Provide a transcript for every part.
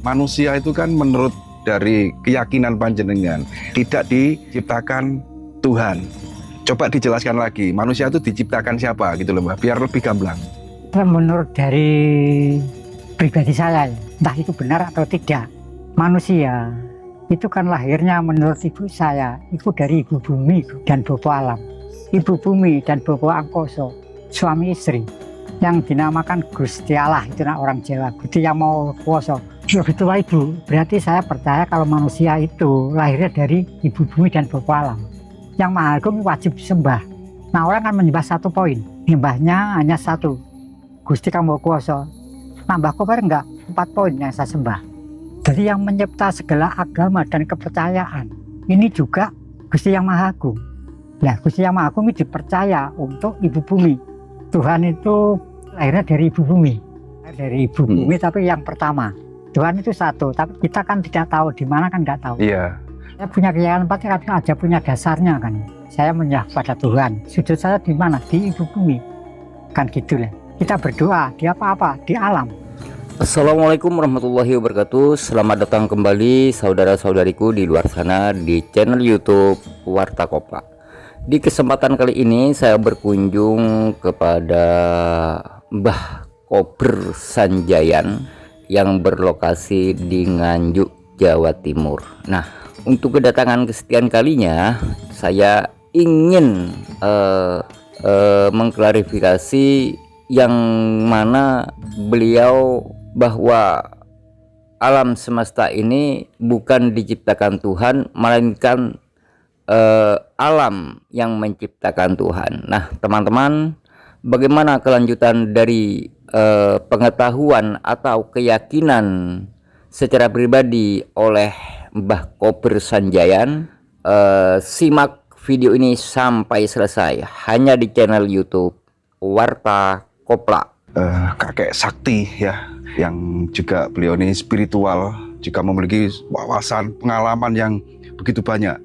Manusia itu kan menurut dari keyakinan panjenengan tidak diciptakan Tuhan. Coba dijelaskan lagi, manusia itu diciptakan siapa gitu loh Mbak, biar lebih gamblang. Menurut dari pribadi saya, entah itu benar atau tidak, manusia itu kan lahirnya menurut ibu saya, itu dari ibu bumi dan bapa alam. Ibu bumi dan bapa angkoso, suami istri, yang dinamakan Gusti Allah, itu orang Jawa, Gusti yang mau kuasa. Itulah ibu, berarti saya percaya kalau manusia itu lahirnya dari ibu bumi dan bapa alam. Yang Maha Agung wajib disembah. Nah orang kan menyembah satu poin, nyembahnya hanya satu, Gusti kamu kuasa. Nambah koper enggak, 4 poin yang saya sembah. Jadi yang mencipta segala agama dan kepercayaan ini juga Gusti yang Maha Agung. Nah Gusti yang Maha Agung ini dipercaya untuk ibu bumi. Tuhan itu lahirnya dari ibu bumi, dari ibu bumi tapi yang pertama. Tuhan itu satu, tapi kita kan tidak tahu di mana, kan nggak tahu. Iya. Saya punya keyakinan pasti aja punya dasarnya kan. Saya menyerah pada Tuhan. Sujud saya di mana? Di ibu bumi. Kan gitu lah. Kita berdoa di apa-apa, di alam. Assalamualaikum warahmatullahi wabarakatuh. Selamat datang kembali saudara-saudariku di luar sana di channel YouTube Warta Kopla. Di kesempatan kali ini saya berkunjung kepada Mbah Kober Sanjayan yang berlokasi di Nganjuk, Jawa Timur. Nah, untuk kedatangan kesekian kalinya saya ingin mengklarifikasi yang mana beliau bahwa alam semesta ini bukan diciptakan Tuhan, melainkan alam yang menciptakan Tuhan. Nah teman-teman, bagaimana kelanjutan dari pengetahuan atau keyakinan secara pribadi oleh Mbah Kober Sanjayan? Simak video ini sampai selesai hanya di channel YouTube Warta Kopla. Kakek sakti ya, yang juga beliau ini spiritual, juga memiliki wawasan pengalaman yang begitu banyak.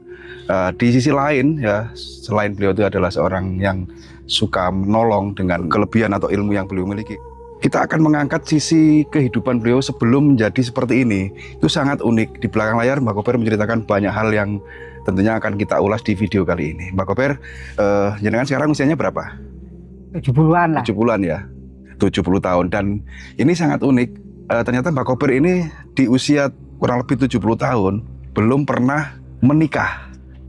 Di sisi lain ya, selain beliau itu adalah seorang yang suka menolong dengan kelebihan atau ilmu yang beliau miliki, kita akan mengangkat sisi kehidupan beliau sebelum menjadi seperti ini. Itu sangat unik. Di belakang layar Mbak Kober menceritakan banyak hal yang tentunya akan kita ulas di video kali ini. Mbak Kober, jenengan sekarang usianya berapa? 70-an lah. 70-an ya, 70 tahun. Dan ini sangat unik, ternyata Mbak Kober ini di usia kurang lebih 70 tahun belum pernah menikah.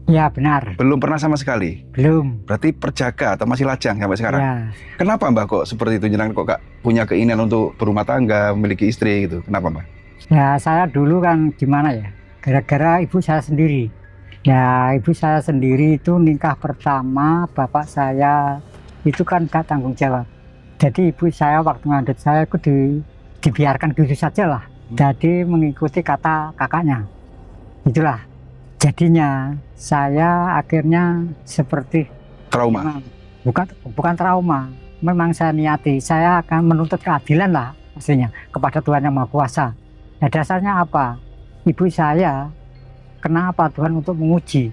Ya benar. Belum pernah sama sekali? Belum. Berarti perjaka atau masih lajang sampai sekarang? Ya. Kenapa Mbak kok seperti itu? Jenengan kok punya keinginan untuk berumah tangga, memiliki istri gitu? Kenapa Mbak? Ya saya dulu kan gimana ya, gara-gara ibu saya sendiri. Ya ibu saya sendiri itu nikah pertama, bapak saya itu kan gak tanggung jawab. Jadi ibu saya waktu ngandut saya itu dibiarkan gitu saja lah. Jadi mengikuti kata kakaknya. Itulah. Jadinya saya akhirnya seperti trauma. Bukan trauma. Memang saya niati, saya akan menuntut keadilan lah maksudnya kepada Tuhan Yang Maha Kuasa. Nah dasarnya apa? Ibu saya, kenapa Tuhan untuk menguji?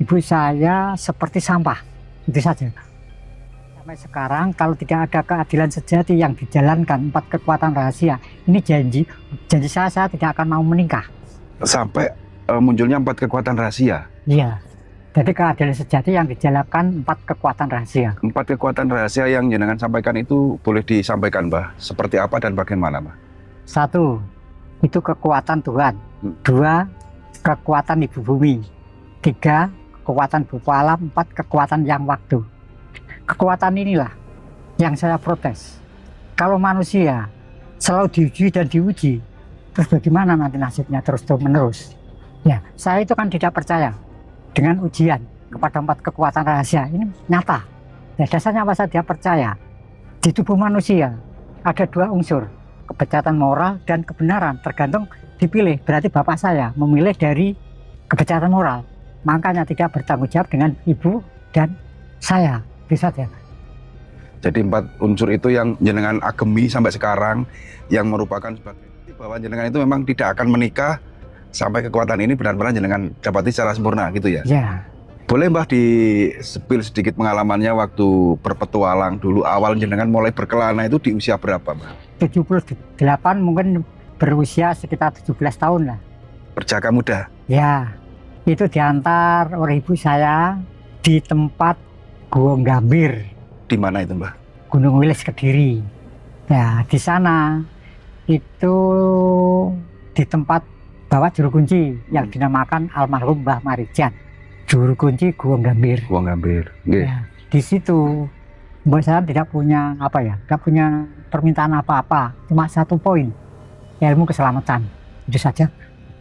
Ibu saya seperti sampah, itu saja. Sampai sekarang kalau tidak ada keadilan sejati yang dijalankan 4 kekuatan rahasia, ini janji saya tidak akan mau menikah. Sampai munculnya 4 kekuatan rahasia? Iya, jadi keadilan sejati yang dijalankan 4 kekuatan rahasia. 4 kekuatan rahasia yang jenengan sampaikan itu boleh disampaikan Mbah, seperti apa dan bagaimana Mbah? 1, itu kekuatan Tuhan. 2, kekuatan ibu bumi. 3, kekuatan bapa alam. 4, kekuatan yang waktu. Kekuatan inilah yang saya protes. Kalau manusia selalu diuji dan diuji, terus bagaimana nanti nasibnya terus menerus? Ya, saya itu kan tidak percaya dengan ujian kepada 4 kekuatan rahasia. Ini nyata. Ya, dasarnya apa, saya tidak percaya. Di tubuh manusia ada 2 unsur, kebejatan moral dan kebenaran, tergantung dipilih. Berarti bapak saya memilih dari kebejatan moral, makanya tidak bertanggung jawab dengan ibu dan saya. Bisa ya. Jadi 4 unsur itu yang jenengan agemi sampai sekarang, yang merupakan sebagai bahwa jenengan itu memang tidak akan menikah sampai kekuatan ini benar-benar jenengan dapati secara sempurna gitu ya? Ya. Boleh Mbah di-spill sedikit pengalamannya waktu berpetualang dulu, awal jenengan mulai berkelana itu di usia berapa Mbah? 78 mungkin berusia sekitar 17 tahun lah. Perjaka muda. Ya, itu diantar oleh ibu saya di tempat Gunung Gambir, Di mana itu, Mbah? Gunung Wilis, Kediri. Ya, di sana itu di tempat bawa juru kunci yang dinamakan almarhum Mbah Marijan. Juru kunci Gunung Gambir. Gunung Gambir. Nggih. Ya, di situ Mbak saya tidak punya tidak punya permintaan apa-apa, cuma satu poin, ilmu keselamatan, itu saja.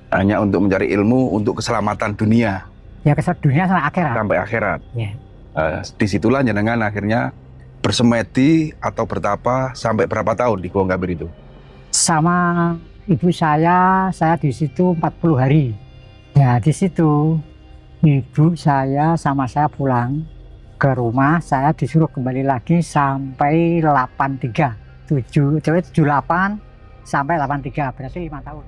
Hanya untuk mencari ilmu untuk keselamatan dunia Ya dunia sampai akhirat. sampai akhirat. Ya. Disitulah jenengan akhirnya bersemedi atau bertapa sampai berapa tahun di Gunung Gambir itu? Sama ibu saya di situ 40 hari. Ya, di situ ibu saya sama saya pulang ke rumah, saya disuruh kembali lagi sampai 78 sampai 83, berarti 5 tahun.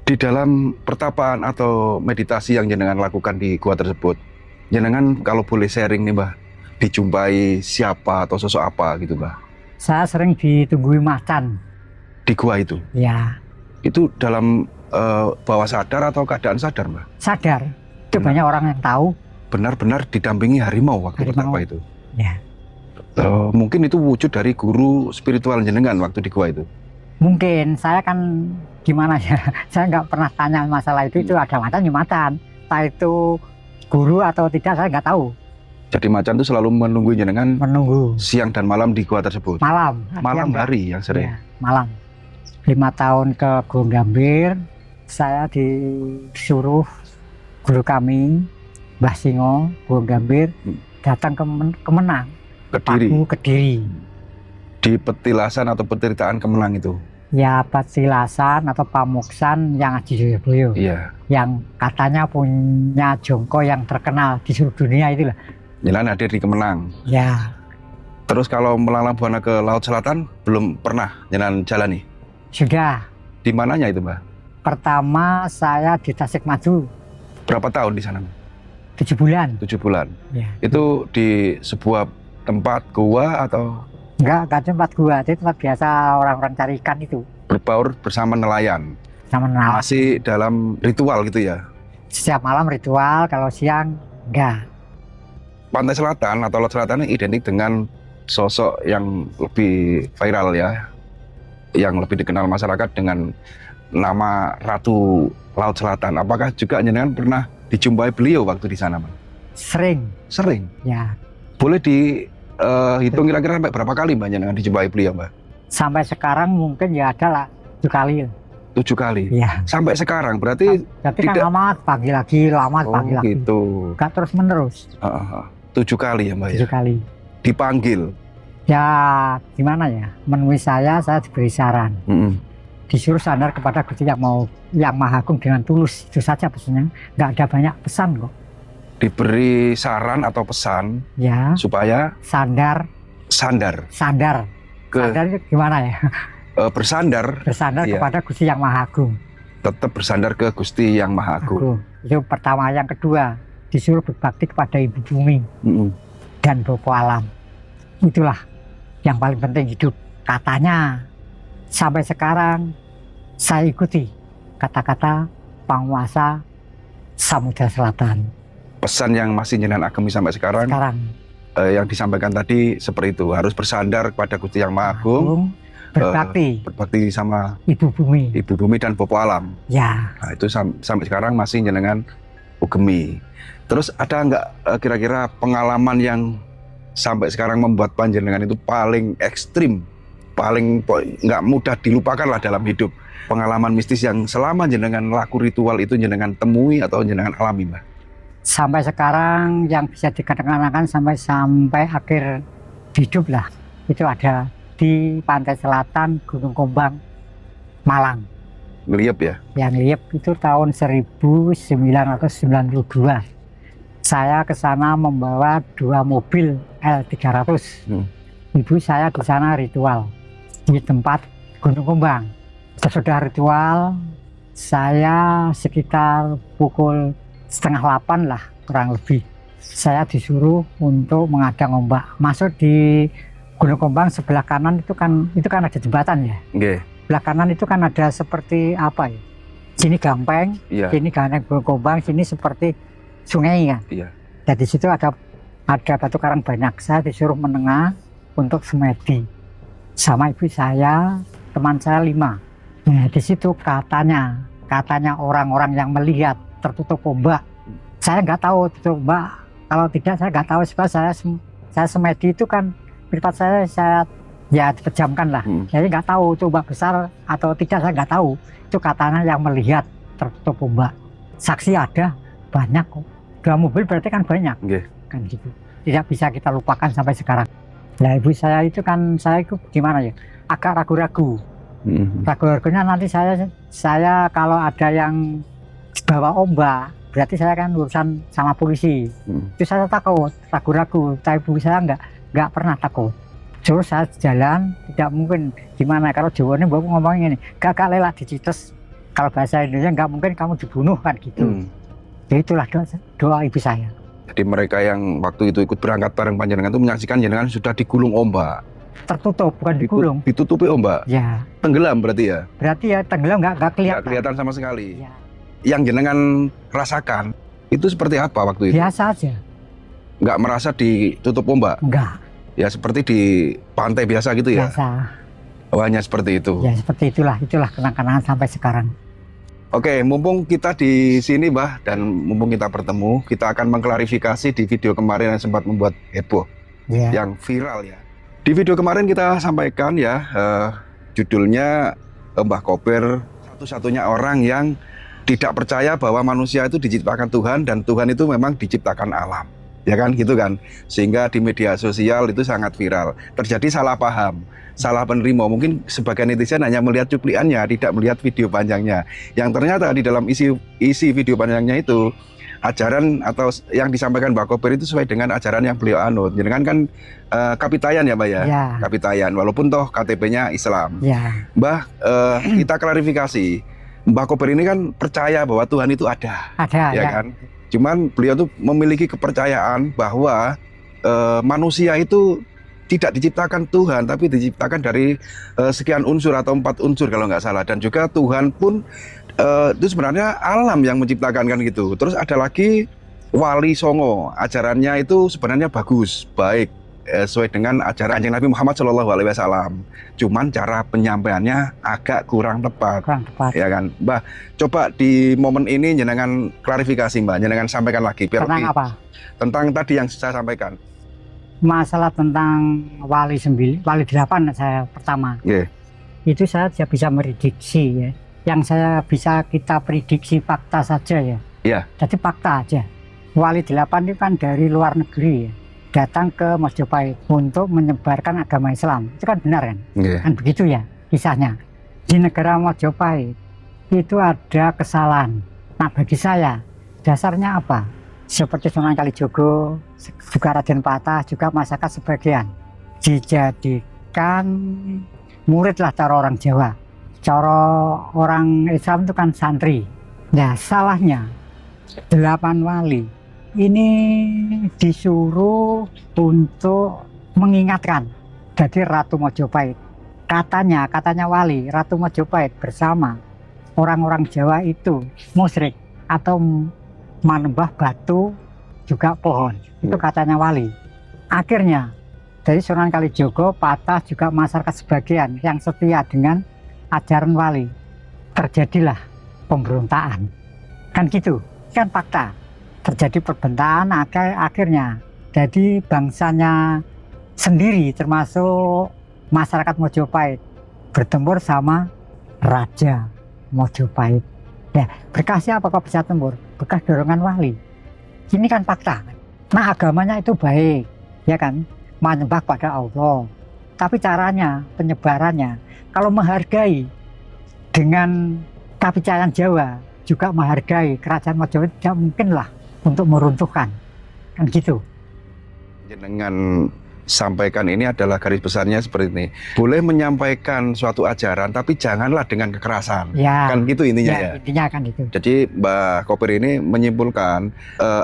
Di dalam pertapaan atau meditasi yang jenengan lakukan di gua tersebut, jenengan kalau boleh sharing nih, Mbah, dijumpai siapa atau sosok apa gitu, Mbah? Saya sering ditungguin macan. Di gua itu? Ya, Itu dalam bawah sadar atau keadaan sadar, Mbah? sadar. Itu Benar. banyak orang yang tahu. Benar-benar didampingi harimau waktu Harimau. pertapa itu? Ya, Mungkin itu wujud dari guru spiritual jenengan waktu di gua itu? mungkin saya kan gimana ya, saya nggak pernah tanya masalah itu ada macan ya macan. Entah itu guru atau tidak saya nggak tahu. Jadi macan itu selalu menunggu jenengan Menunggu siang dan malam di gua tersebut? malam. Malam Siang, hari yang sering? ya, malam. 5 tahun ke Gunung Gambir, saya disuruh guru kami, Mbah Singo, Gunung Gambir, datang ke Kemenang, Kediri? Paku Kediri. Di petilasan atau petiritaan Kemenang itu? Ya, petilasan atau pamuksan yang Haji Joyoboyo, Iya. yang katanya punya jongko yang terkenal di seluruh dunia itulah. Jenengan hadir di Kemenang. Ya, Terus kalau melalang buana ke Laut Selatan belum pernah jenengan jalani? sudah. Di mananya itu, Mbah? Pertama saya di Tasikmalaya Berapa tahun di sana? 7 bulan. 7 bulan. Ya. Itu di sebuah tempat gua atau Enggak tempat gua, itu tempat biasa orang-orang cari ikan itu. berbaur bersama nelayan? Sama nelayan. Masih dalam ritual gitu ya? Setiap malam ritual, kalau siang enggak. Pantai Selatan atau Laut Selatan ini identik dengan sosok yang lebih viral ya, yang lebih dikenal masyarakat dengan nama Ratu Laut Selatan. Apakah juga jenengan pernah dijumpai beliau waktu di sana, Mbak? Sering, Sering. ya. Boleh dihitung kira-kira sampai berapa kali Mbak jenengan dijumpai beliau, Mbak? Sampai sekarang mungkin ya ada lah 7 kali. 7 kali. Ya. Sampai sekarang berarti Tapi tidak- kan lama pagi lagi, lama pagi lagi. gitu. Enggak terus menerus. 7 kali ya, Mbak ya. 7 kali. Dipanggil. Ya gimana ya, menemui saya diberi saran. Mm-mm. Disuruh sadar kepada Gusti yang Maha Agung dengan tulus. Itu saja pesannya. Enggak ada banyak pesan kok. Diberi saran atau pesan Ya, supaya sadar sandar ke sadar itu gimana ya? bersandar, Bersandar Iya. kepada Gusti yang Maha Agung. tetap bersandar ke Gusti yang Maha Agung. Itu pertama. Yang kedua, disuruh berbakti kepada Ibu Bumi Mm-mm. dan Bopo Alam. Itulah yang paling penting hidup. Katanya sampai sekarang saya ikuti kata-kata penguasa Samudra Selatan. Pesan yang masih jenengan agemi sampai sekarang, Sekarang yang disampaikan tadi seperti itu, harus bersandar kepada Gusti yang Maha Agung, berbakti berbakti sama Ibu Bumi. Ibu Bumi dan Bopo Alam. Ya, Nah, itu sampai sekarang masih jenengan ugemi. Terus ada nggak kira-kira pengalaman yang sampai sekarang membuat panjenengan itu paling ekstrim, paling nggak mudah dilupakan lah dalam hidup? Pengalaman mistis yang selama jenengan laku ritual itu jenengan temui atau jenengan alami, Mbak? sampai sekarang yang bisa dikatakan sampai akhir hidup lah. Itu ada di pantai selatan Gunung Kombang, Malang. Ngeliep ya? Yang lihat itu tahun 1992. Saya ke sana membawa 2 mobil L300. Ibu saya di sana ritual di tempat Gunung Kombang. Sesudah ritual, saya sekitar pukul 7:30 lah kurang lebih. Saya disuruh untuk mengadang ombak. Masuk di Gunung Kombang sebelah kanan itu kan ada jembatan ya. Nggih. sebelah kanan itu kan ada seperti apa ya? Sini gampeng, Iya. sini Gombang, sini seperti sungai ya. Iya. Dan di situ ada batu karang banyak. Saya disuruh menengah untuk semedi. Sama ibu saya, teman saya 5. Nah, di situ katanya orang-orang yang melihat tertutup ombak. Saya nggak tahu tutup ombak. Kalau tidak saya nggak tahu, sebab saya semedi itu kan privat saya ya dipejamkan lah. Jadi nggak tahu itu ombak besar atau tidak, saya nggak tahu. Itu katanya yang melihat tertutup ombak. Saksi ada banyak kok. 2 mobil berarti kan banyak. Nggih. Kan gitu. Tidak bisa kita lupakan sampai sekarang. Nah, ibu saya itu kan, saya itu gimana ya? Agak ragu-ragu. Ragu-ragunya nanti saya kalau ada yang bawa ombak, berarti saya kan urusan sama polisi. Itu saya takut, ragu-ragu. Tapi ibu saya nggak pernah takut. Terus saya jalan, tidak mungkin gimana kalau Jawa ini bapak ngomongin ini, gak lelak dicites. Kalau bahasa Indonesia nggak mungkin kamu dibunuh kan gitu. Jadi itulah doa ibu saya. Jadi mereka yang waktu itu ikut berangkat bareng panjenengan itu menyaksikan jenengan sudah digulung ombak. Tertutup, bukan digulung. Ditutupi ombak. Ya. Tenggelam berarti ya? Berarti ya tenggelam nggak kelihatan. Nggak kelihatan sama sekali. Ya. Yang jenengan rasakan itu seperti apa waktu itu? Biasa aja. Nggak merasa ditutup ombak? Enggak. Ya seperti di pantai biasa gitu ya? Biasa. Oh, hanya seperti itu? Ya seperti itulah kenang-kenangan sampai sekarang. Oke, mumpung kita di sini Mbah, dan mumpung kita bertemu, kita akan mengklarifikasi di video kemarin yang sempat membuat heboh, yang viral ya. Di video kemarin kita sampaikan ya, judulnya Mbah Kober satu-satunya orang yang tidak percaya bahwa manusia itu diciptakan Tuhan dan Tuhan itu memang diciptakan alam. Ya kan, gitu kan. Sehingga di media sosial itu sangat viral. Terjadi salah paham, salah penerima. Mungkin sebagian netizen hanya melihat cupliannya, tidak melihat video panjangnya. Yang ternyata di dalam isi video panjangnya itu, ajaran atau yang disampaikan Mbah Kober itu sesuai dengan ajaran yang beliau anut. Jadi kan Kapitayan ya Mbak ya? Ya. Kapitayan, walaupun toh KTP-nya Islam. Ya. Mbah, kita klarifikasi. Mbah Kober ini kan percaya bahwa Tuhan itu ada. Ada ya kan? Cuman beliau tuh memiliki kepercayaan bahwa manusia itu tidak diciptakan Tuhan, tapi diciptakan dari sekian unsur atau 4 unsur kalau nggak salah. Dan juga Tuhan pun itu sebenarnya alam yang menciptakan kan gitu. Terus ada lagi Wali Songo, ajarannya itu sebenarnya bagus, baik, sesuai dengan ajaran Kanjeng Nabi Muhammad SAW. Cuman cara penyampaiannya agak kurang tepat. Ya kan, Mbah. Coba di momen ini jenengan klarifikasi Mbah, jenengan sampaikan lagi. Tentang apa? Tentang tadi yang saya sampaikan. Masalah tentang Wali 8 saya pertama. Itu saya tidak bisa merediksi ya. Yang saya bisa kita prediksi fakta saja ya. Jadi fakta aja. Wali 8 itu kan dari luar negeri ya. Datang ke Mojopahit untuk menyebarkan agama Islam. Itu kan benar kan? Kan begitu ya kisahnya. Di negara Mojopahit itu ada kesalahan. Nah bagi saya dasarnya apa? Seperti Sunan Kalijogo, juga Raden Patah, juga masyarakat sebagian dijadikan murid lah cara orang Jawa. Cara orang Islam itu kan santri. Nah salahnya 8 wali ini disuruh untuk mengingatkan. Jadi Ratu Mojopahit katanya wali Ratu Mojopahit bersama orang-orang Jawa itu musyrik atau menyembah batu juga pohon. Itu katanya wali. Akhirnya dari Sunan Kalijogo, Patah, juga masyarakat sebagian yang setia dengan ajaran wali, terjadilah pemberontakan. Kan gitu, kan fakta. Terjadi perbentaan, akhirnya jadi bangsanya sendiri termasuk masyarakat Mojopahit bertempur sama Raja Mojopahit. Ya, berkasnya apa kok bisa tempur? Bekas dorongan wali. Ini kan fakta. Nah agamanya itu baik, ya kan, menyembah pada Allah. Tapi caranya, penyebarannya, kalau menghargai dengan Kapitayan Jawa, juga menghargai kerajaan Mojopahit, tidak mungkin lah untuk meruntuhkan, kan gitu. Jenengan sampaikan ini adalah garis besarnya seperti ini. Boleh menyampaikan suatu ajaran, tapi janganlah dengan kekerasan. Ya, kan gitu intinya ya. Intinya kan itu. Jadi Mbah Kober ini menyimpulkan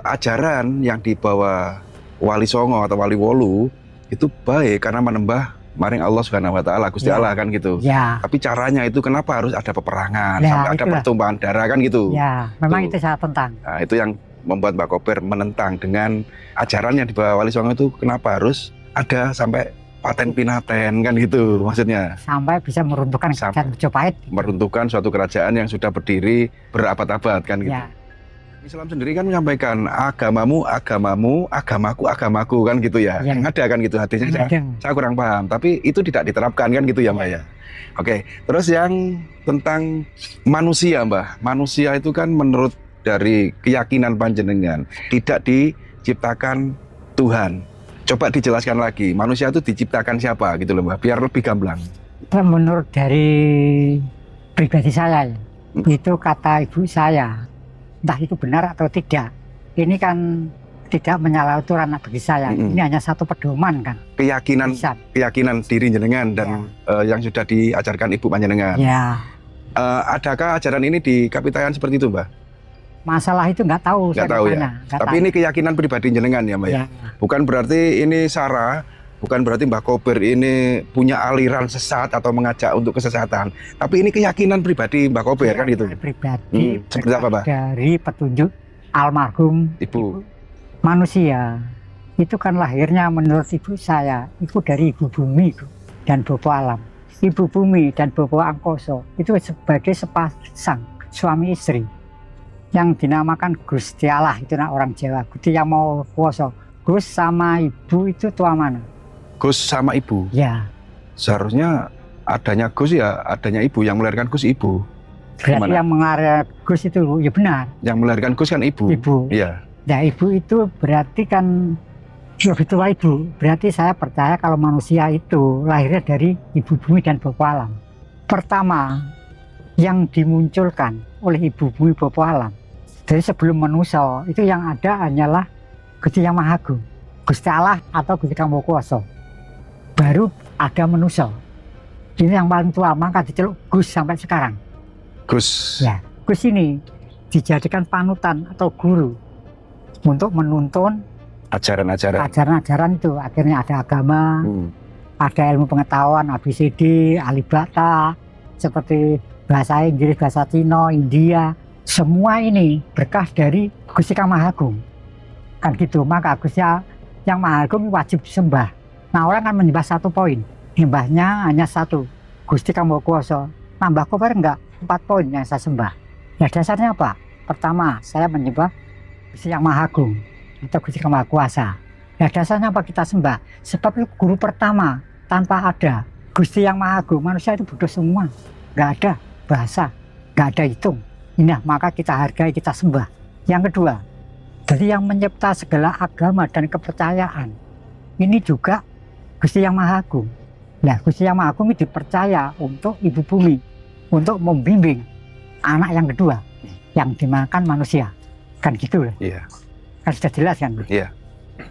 ajaran yang dibawa Wali Songo atau Wali Wolu itu baik karena menembah maring Allah Subhanahu wa taala, Gusti Ya. Allah kan gitu. Ya, Tapi caranya itu kenapa harus ada peperangan, Ya, sampai ada itulah. pertumpahan darah kan gitu. ya, memang Tuh. itu saya tentang. Nah, itu yang membuat Mbak Koper menentang dengan ajaran yang dibawa Wali Songo itu kenapa harus ada sampai paten pinaten kan gitu maksudnya. Sampai bisa meruntuhkan Sampai. kerajaan Majapahit. Meruntuhkan suatu kerajaan yang sudah berdiri berabad-abad kan gitu. Ya, Islam sendiri kan menyampaikan agamamu, agamamu, agamaku, agamaku kan gitu ya. Ya. Yang ada kan gitu hadisnya saya kurang paham, tapi itu tidak diterapkan kan gitu ya Mbak ya. Oke, terus yang tentang manusia Mbak. Manusia itu kan menurut dari keyakinan panjenengan tidak diciptakan Tuhan. Coba dijelaskan lagi, manusia itu diciptakan siapa gitu loh Mbak, biar lebih gamblang. menurut dari pribadi saya, ya, itu kata ibu saya, entah itu benar atau tidak. Ini kan tidak menyalahi aturan bagi saya. Mm-mm. Ini hanya satu pedoman kan. Keyakinan Bisa. keyakinan diri jenengan dan yang sudah diajarkan ibu panjenengan. Ya, Adakah ajaran ini di Kapitayan seperti itu Mbak? masalah itu nggak tahu. Nggak saya tahu ya. tanya, nggak Tapi tahu. ini keyakinan pribadi jenengan ya Mbak ya? Ya, Bukan berarti ini Sarah, bukan berarti Mbak Kober ini punya aliran sesat atau mengajak untuk kesesatan. Tapi ini keyakinan pribadi Mbak Kober kan gitu. pribadi Seperti apa Mbak? dari petunjuk almarhum Ibu. manusia. Itu kan lahirnya menurut ibu saya, itu dari ibu bumi dan bopo alam. Ibu bumi dan bopo angkoso itu sebagai sepasang suami istri yang dinamakan Gusti Allah, itu orang Jawa. Gusti yang mau kuoso. Gus sama ibu itu tua mana? Gus sama ibu. Ya, Seharusnya adanya Gus ya, adanya ibu, yang melahirkan Gus ibu. berarti Gimana? yang mengarah Gus itu ya benar, Yang melahirkan Gus kan ibu. ibu. Iya. Nah, ibu itu berarti kan lebih tua ibu. Berarti saya percaya kalau manusia itu lahirnya dari ibu bumi dan bopo alam. Pertama, yang dimunculkan oleh ibu bumi bopo alam dari sebelum manusia itu yang ada hanyalah Gusti Yang Maha Agung, Gusti Allah atau Gusti Kang Maha Kuwasa. Baru ada manusia. Ini yang paling tua, maka diceluk Gus sampai sekarang. Gus. Ya, Gus ini dijadikan panutan atau guru untuk menuntun Ajaran-ajaran. ajaran-ajaran itu. Akhirnya ada agama, ada ilmu pengetahuan, ABCD, alibata, seperti bahasa Inggris, bahasa Cina, India. Semua ini berkah dari Gusti Kang Maha Agung. Kan gitu, maka Gusti Yang Maha Agung wajib disembah. Nah, orang kan menyembah satu poin, nyembahnya hanya satu, Gusti Kang Maha Kuwasa. Nambah koper enggak? 4 poin yang saya sembah. Ya dasarnya apa? Pertama, saya menyembah Gusti Yang Maha Agung atau Gusti Kang Maha Kuwasa. Ya dasarnya apa kita sembah? Sebab itu guru pertama, tanpa ada Gusti Yang Maha Agung, manusia itu bodoh semua. Nggak ada bahasa, nggak ada hitung. Nah, maka kita hargai, kita sembah. Yang kedua, jadi yang mencipta segala agama dan kepercayaan, ini juga Gusti Yang Maha Agung. Nah, Gusti Yang Maha Agung ini dipercaya untuk ibu bumi, untuk membimbing anak yang kedua, yang dimakan manusia. Kan gitu lah. Iya. Kan sudah jelas kan? Iya.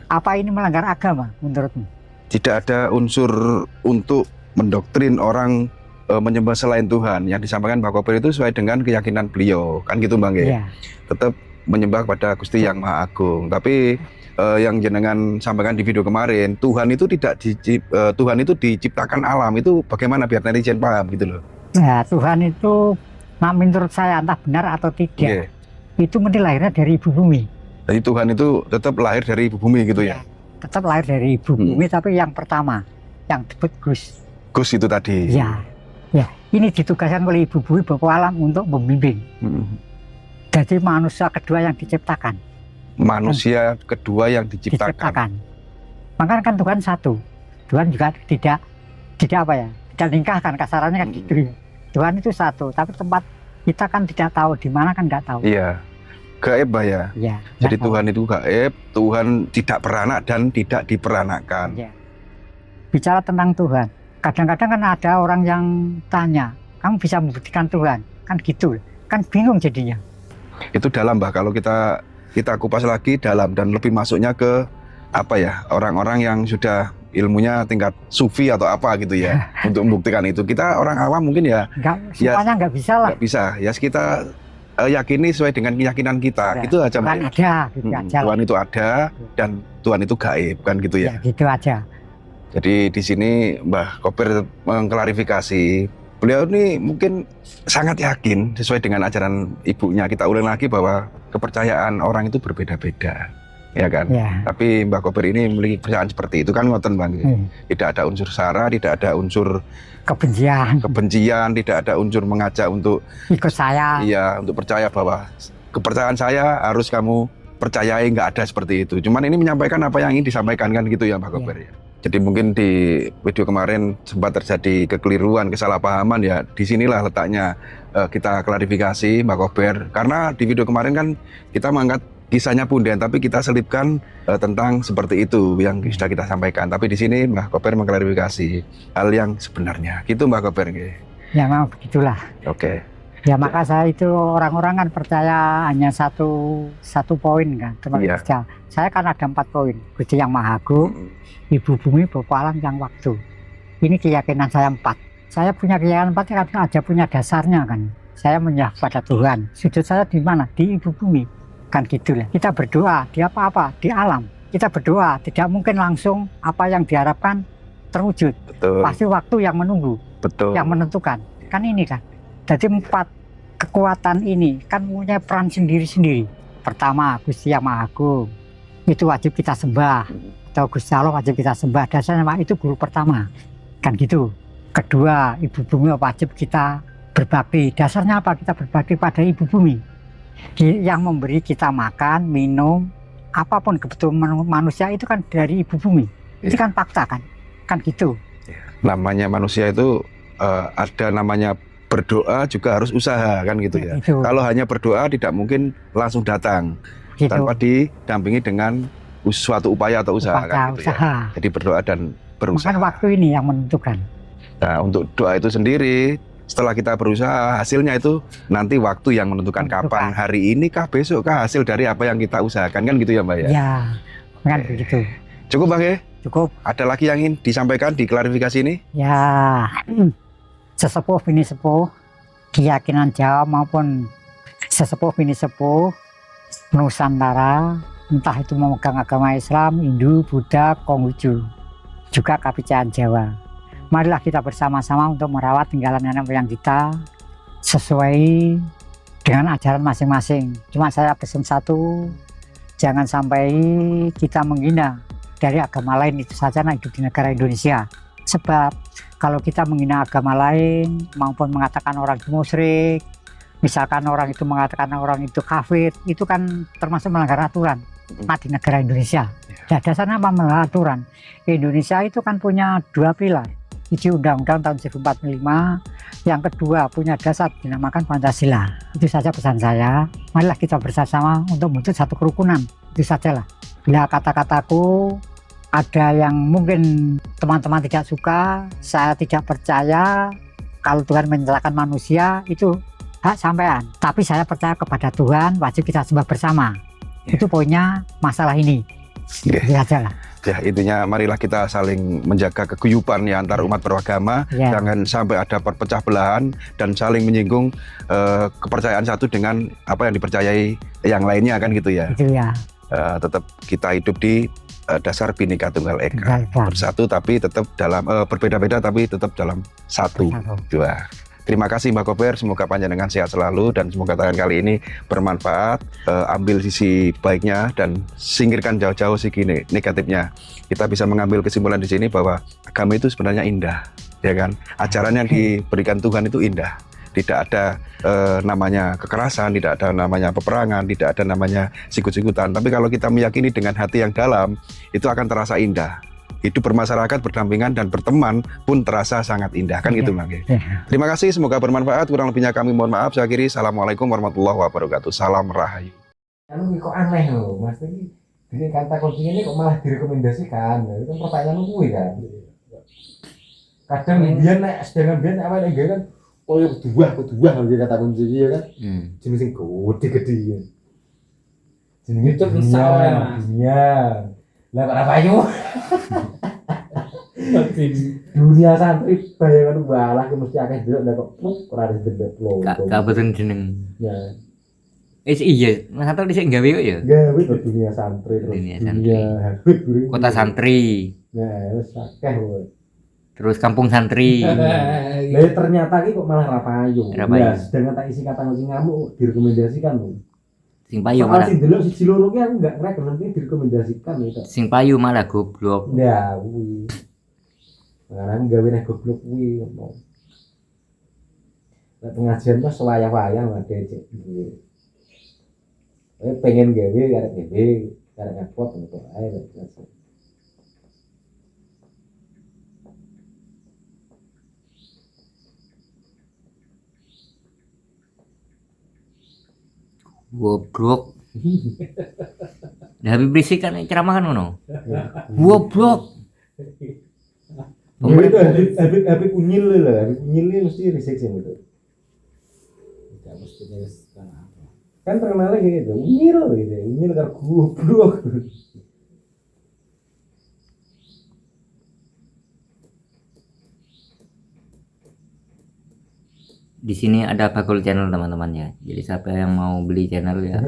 Apa ini melanggar agama menurutmu? Tidak ada unsur untuk mendoktrin orang menyembah selain Tuhan. Yang disampaikan Mbak Koper itu sesuai dengan keyakinan beliau. Kan gitu Bang ya? Iya. Tetap menyembah pada Gusti Yang Maha Agung. Tapi yang jenengan sampaikan di video kemarin, Tuhan itu Tuhan itu diciptakan alam. Itu bagaimana biar netizen paham gitu loh. Nah, Tuhan itu, nah, menurut saya entah benar atau tidak, Oke. itu mesti lahirnya dari ibu bumi. Jadi Tuhan itu tetap lahir dari ibu bumi gitu ya. Tetap lahir dari ibu bumi, tapi yang pertama, yang disebut Gus. Gus itu tadi. Ya, ya, ini ditugaskan oleh ibu bumi Bapa Alam untuk membimbing. Jadi manusia kedua yang diciptakan. Manusia kedua yang diciptakan. Makanya kan Tuhan satu. Tuhan juga tidak apa ya? Tidak nikahkan, kasarannya kan gitu ya. Tuhan itu satu, tapi tempat kita kan tidak tahu, di mana kan nggak tahu. Iya. Gaib Mbak ya. Ya, Jadi nggak tahu. Tuhan itu gaib, Tuhan tidak beranak dan tidak diperanakkan. Ya. Bicara tentang Tuhan, kadang-kadang kan ada orang yang tanya, kamu bisa membuktikan Tuhan? Kan gitu, kan bingung jadinya. Itu dalam Mbak, kalau kita kupas lagi dalam dan lebih masuknya ke apa ya, orang-orang yang sudah ilmunya tingkat sufi atau apa gitu ya untuk membuktikan itu. Kita orang awam mungkin ya Semuanya nggak bisa lah. nggak bisa. Ya kita yakini sesuai dengan keyakinan kita. Ya, Gitu aja Mbak. Tuhan ada, gitu aja. Tuhan itu ada dan Tuhan itu gaib kan gitu Ya, ya. gitu aja. Jadi di sini Mbah Kober mengklarifikasi, beliau ini mungkin sangat yakin sesuai dengan ajaran ibunya. Kita ulang lagi bahwa kepercayaan orang itu berbeda-beda, ya kan? Ya. Tapi Mbah Kober ini memiliki kepercayaan seperti itu kan, ngoten Bang. Tidak ada unsur sara, tidak ada unsur kebencian, tidak ada unsur mengajak untuk ikut saya. Iya, untuk percaya bahwa kepercayaan saya harus kamu percayai, nggak ada seperti itu. Cuman ini menyampaikan apa yang ingin disampaikan kan gitu ya Mbah Kober ya. Jadi mungkin di video kemarin sempat terjadi kekeliruan, kesalahpahaman ya. Disinilah letaknya kita klarifikasi Mbak Kober. Karena di video kemarin kan kita mengangkat kisahnya Punden, tapi kita selipkan tentang seperti itu yang sudah kita sampaikan. Tapi di sini Mbak Kober mengklarifikasi hal yang sebenarnya. Gitu Mbak Kober. Ya memang begitulah. Oke. Ya maka saya itu orang-orang kan percaya hanya satu poin kan. Saya kan ada 4 poin. Gusti yang Maha Agung, Ibu Bumi, Bapa Alam, yang waktu. Ini keyakinan saya 4. Saya punya keyakinan 4 karena ada punya dasarnya kan. Saya menyerah pada Tuhan. Sujud saya di mana? Di Ibu Bumi. Kan gitulah. Kita berdoa di apa-apa, di alam. Kita berdoa tidak mungkin langsung apa yang diharapkan terwujud. Betul. Pasti waktu yang menunggu. Betul. Yang menentukan. Kan ini kan. Jadi 4 kekuatan ini kan punya peran sendiri-sendiri. Pertama, Gusti yang Maha Agung. Itu wajib kita sembah. Atau Gusti Allah wajib kita sembah. Dasarnya itu guru pertama. Kan gitu. Kedua, Ibu Bumi wajib kita berbakti. Dasarnya apa? Kita berbakti pada Ibu Bumi. Yang memberi kita makan, minum, apapun kebutuhan manusia itu kan dari Ibu Bumi. Itu kan fakta kan. Kan gitu. Namanya manusia itu ada namanya berdoa juga harus usaha kan gitu ya. Itu. Kalau hanya berdoa tidak mungkin langsung datang Gitu. tanpa didampingi dengan suatu upaya atau usaha kan gitu ya. Jadi berdoa dan berusaha. Makan waktu ini yang menentukan. Nah, untuk doa itu sendiri setelah kita berusaha hasilnya itu nanti waktu yang menentukan kapan, hari ini kah, besok kah, hasil dari apa yang kita usahakan kan gitu ya Mbak ya. Ya, kan begitu. Cukup Bang ya? Cukup. Ada lagi yang ingin disampaikan di klarifikasi ini? Ya, sesepuh bini sepuh, keyakinan Jawa maupun sesepuh bini sepuh Nusantara, entah itu memegang agama Islam, Hindu, Buddha, Konghucu, juga kepercayaan Jawa. Marilah kita bersama-sama untuk merawat tinggalan nenek moyang kita sesuai dengan ajaran masing-masing. Cuma saya pesan satu, jangan sampai kita menghina dari agama lain itu saja nah hidup di negara Indonesia. Sebab kalau kita menghina agama lain maupun mengatakan orang itu musyrik, misalkan orang itu mengatakan orang itu kafir, itu kan termasuk melanggar aturan di negara Indonesia. Dan dasarnya apa? Melanggar aturan. Indonesia itu kan punya 2 pilar. Isi Undang-Undang tahun 1945, yang kedua punya dasar dinamakan Pancasila. Itu saja pesan saya. Marilah kita bersama untuk membentuk satu kerukunan. Itu sajalah. Bila kata-kataku ada yang mungkin teman-teman tidak suka, saya tidak percaya kalau Tuhan menciptakan manusia, itu hak sampean. Tapi saya percaya kepada Tuhan, wajib kita sembah bersama. Itu poinnya masalah ini. Itu sajalah. Ya intinya marilah kita saling menjaga keguyuban ya antar umat beragama, jangan sampai ada perpecah belahan dan saling menyinggung kepercayaan satu dengan apa yang dipercayai yang lainnya kan gitu ya. Itu ya. Tetap kita hidup di dasar Bhinneka Tunggal Ika, bersatu tapi tetap dalam berbeda-beda tapi tetap dalam satu. Dua. Terima kasih Mbak Kober, semoga panjenengan sehat selalu dan semoga tayangan kali ini bermanfaat. Ambil sisi baiknya dan singkirkan jauh-jauh sisi negatifnya. Kita bisa mengambil kesimpulan di sini bahwa agama itu sebenarnya indah, ya kan? Ajaran yang diberikan Tuhan itu indah. Tidak ada namanya kekerasan, tidak ada namanya peperangan, tidak ada namanya sikut-sikutan. Tapi kalau kita meyakini dengan hati yang dalam, itu akan terasa indah. Hidup bermasyarakat, berdampingan, dan berteman pun terasa sangat indah. Kan gitu, Bang. Terima kasih, semoga bermanfaat. Kurang lebihnya kami mohon maaf. Saya akhiri. Assalamualaikum warahmatullahi wabarakatuh. Salam Rahayu. Anu kok aneh loh, Mas. Ini kata kunci ini kok malah direkomendasikan. Itu kan pertanyaan gue kan. Kadang biar nek sedangkan biar apa nek kan oh ya kedua kalau dia kata kunci ya kan. Jenis sing gede-gede. Jenenge itu misalnya dunia. Lah kok apa ayo? Dunia santri bayangan balah mesti akeh delok nek kok ora ada delok lho. Kabupaten jeneng. Ya. Iya, Mas Santo dhisik gawe kok ya. Gawe to dunia santri terus Dunia dunia habib gurih. Kota santri, Nah, wis akeh kowe. terus kampung santri. Lah ternyata iki kok malah ra payu. Ra payu. Ya, sedangkan tak isi kata kucing ngamuk direkomendasikan lho. Sing payu Soal malah. sing delok siji loro ki aku enggak rekomendasi direkomendasikan itu. Sing payu malah goblok. Ya, kuwi. Sekarang gawe nek goblok kuwi ngono. Nek pengajian mah sewayah-wayah wae cek. Pengen gawe arek gawe, arek ngepot ngono ae lek. Goblok. Dah habis berisik kan ceramah kan ngono. Goblok. Itu habib unyil lho, habib unyil ini mesti risik sih itu. Tidak mesti kan terkenalnya kayak gitu, unyil karo goblok. Di sini ada Bakul Channel teman-teman ya. Jadi siapa yang mau beli channel ya,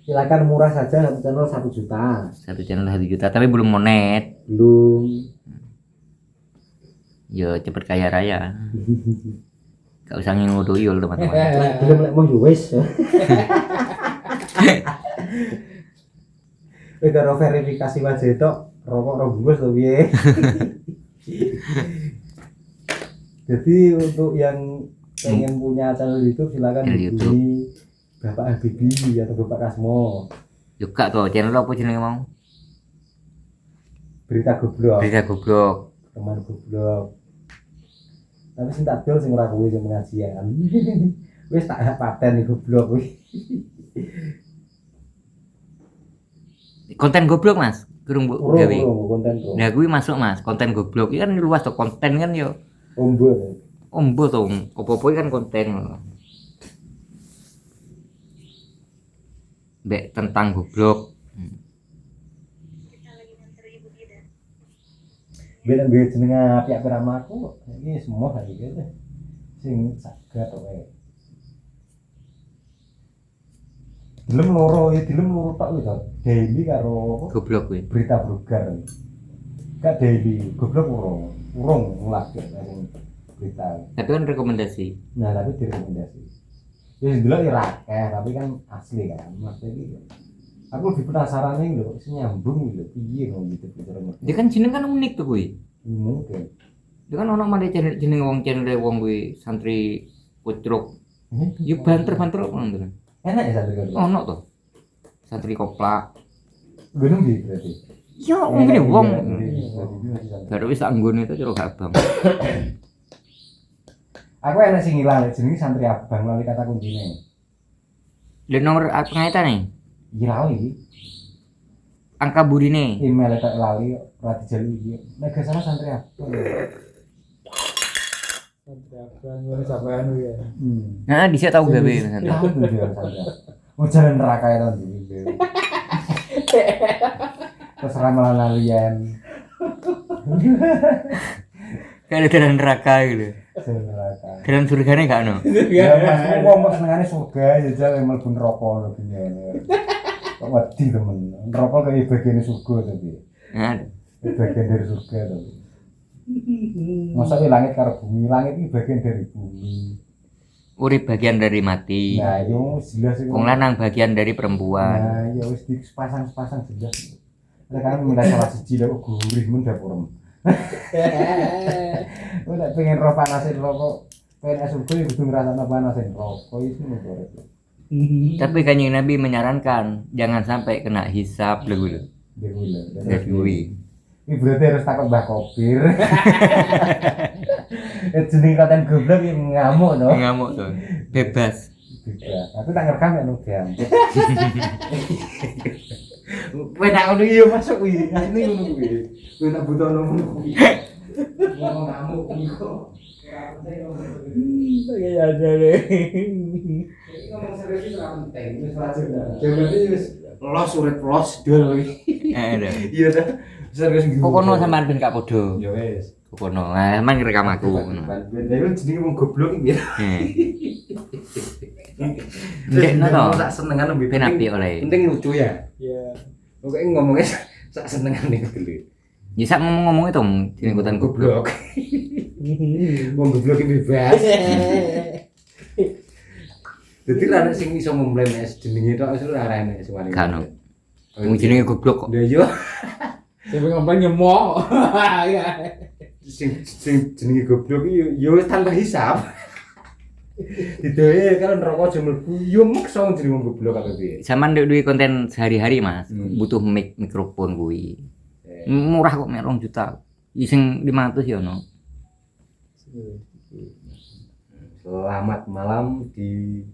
Silakan murah saja satu channel 1 juta. satu channel 1 juta tapi belum monet. Belum. Yo cepet kaya raya. Gak usah ngingoduyul teman-teman. Belum lek mau yo wis. Karo verifikasi wajah itu rokok bungkus to piye. Jadi untuk yang pengen punya channel YouTube silakan Channel YouTube. hubungi Bapak Habibie atau Bapak Kasmo. Yo gak tuh channel apa jenenge mau? Berita goblok, Berita goblok. teman goblok. Tapi sing tak dol sing ora kuwi sing pengajian. Wis tak paten goblok kuwi. Konten goblok Mas. Kurung gawe. Konten bro. Nah kuwi masuk Mas, konten goblok. Iki kan luas tuh konten kan yo. Ombo. Ombo tuh, opo-opo kan konten. Mbek tentang goblok. Biar gue jenenge pihak piramaku, ini semua kayak gitu. Sing saged wae. Dilem loro tok lho, daily karo Goblok kuwi. berita brogar. Gak daily, goblok urung ngelak sing berita. Tapi kan rekomendasi. Nah, tapi direkomendasi. Ya sing delok ya akeh, tapi kan asli kan. Maksudnya aku lebih penasaran nih lho, sing nyambung lho, piye ngono gitu bicara. Dia kan jeneng kan unik tuh kuwi. Mungkin. Dia kan ono male jeneng channel wong kuwi santri pucruk. Yo banter-banter kok ngono. Enak ya satu kali. Ono tuh. Santri koplak. Gunung di berarti. Ya ngene wong. Iya. Baru wis tak nggone itu cero gak abang. Aku enak sing ilang jenenge santri abang lali kata kuncine. Le nomor pengaitan nih. Iki lali. Angka burine. Email tak lali ora dijali iki. Nek gak salah santri abang. Santri abang ngene sampean ya. Nah, dhisik tau gawe Mas Santo. Tahu dia santri. Mau jalan neraka ya tahun ini. Terserah malah lalian. Kayak ada neraka gitu. Jalan neraka. Dalam surgane gak ono. Ya Mas, ngomong senengane surga jajal mlebu neraka lho dunyane. Kok wedi temen. Neraka kayak bagian surga tadi. Nah, Bagian dari surga tadi. Masa ini langit karo bumi, langit ini bagian dari bumi. urip bagian dari mati. Nah, yo jelas iku. Wong lanang bagian dari perempuan. Nah, ya wis dipasang-pasang jelas. Lah kan mulai salah siji lho gurih men dapurem. Udah pengen roh panasin rokok. Pengen surga ya kudu ngrasakno panasin rokok itu ngono. Tapi Kanjeng Nabi menyarankan jangan sampai kena hisab dulu. Dewi. Ini berarti harus takut Mbah Kopir. Jeneng konten goblok yang ngamuk to. Ngamuk tuh. Bebas. Bebas. Aku tak ngerekam ya nu diampet. Kowe tak ngono iya masuk kuwi. Asline ngono kuwi. Kowe tak butuh ngono kuwi. Ngomong ngamuk kuwi kok. Kayak ada deh. Ini ngomong serius ora penting, wis wajar. Jadi wis los urip los dol kuwi. Ada. Iya dah. Serius nggih. Kokono sampean ben gak podo. Ya wis. Kokono. Nah, sampean rekam aku ngono. Ben jenenge wong goblok iki. Eh. Ndekno to. sak senengan lebih Ben apik oleh. penting lucu ya. Iya. Pokoknya ngomongnya sak senengan nih dulu. Ya sak ngomong-ngomong itu jeneng ikutan goblok. Wong goblok iki bebas. Dadi ra nek sing iso ngomlenes jenenge tok iso ora enek suwane. Kan. Wong jenenge goblok kok. Lah yo Sampai ngomong nyemok. sing jenenge goblok iki yo tanpa hisap. Didoe kalau neraka aja mlebu yo maksa jenenge wong goblok apa piye. Sampeyan ndek duwe konten sehari-hari Mas, Hmm. butuh mikrofon kuwi. Murah kok mek 2 juta. Sing 500 ya ono. Selamat malam di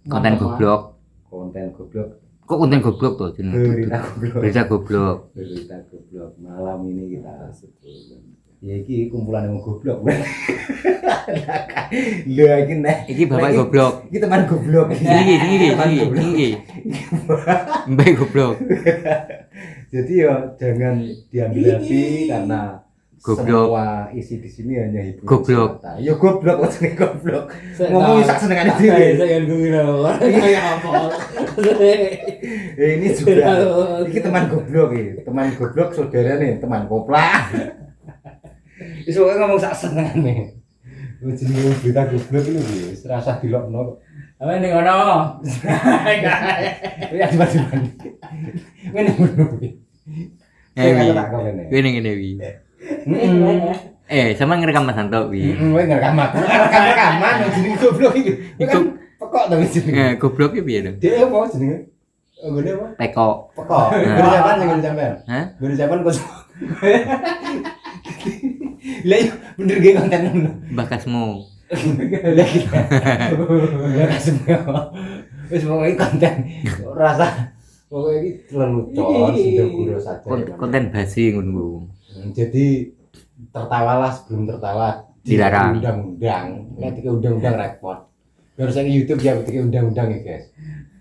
Konten goblok. konten goblok. Kok konten goblok tuh jenenge? Berita goblok. Berita goblok. Berita goblok. Malam ini kita ya iki kumpulan wong goblok. Lha iki nek Iki bapak goblok. iki teman goblok. Iki. Mbak goblok. Jadi ya jangan diambil hati karena Goblok. semua isi di sini hanya hiburan Goblok. semata. Ya goblok kok jenenge goblok. Ngomong sak senengane dhewe. Saya kan gue kayak apa? Ini juga iki teman goblok iki. Teman goblok saudara nih, teman kopla. Wis pokoke ngomong sak senengane. Wis jenenge berita goblok iki lho wis rasah dilokno kok. Apa ning ngono? Ya diman-diman. Ngene ngono. Wi. tak ngene. Kuwi ning ngene wi. Sama ngerekam Mas Santo wi. Kowe ngerekam aku. Rekaman jenenge goblok iki. Kowe kan pekok to wis jenenge. Goblok iki piye to? Dia apa jenenge? Nggone apa? Teko. Pekok. Gune sampean sing gune sampean. Hah? Gune sampean kok. Lah iya, bener ge konten ngono. Bakasmu. Lah kita. Lah semua. Wis pokoke konten rasa pokoke iki lelucon sing guru saja. Konten basi ngono. Jadi tertawalah sebelum tertawa Dilarang. Undang-undang. Nek iki undang-undang repot. Terus yang YouTube ya ketika undang-undang ya guys.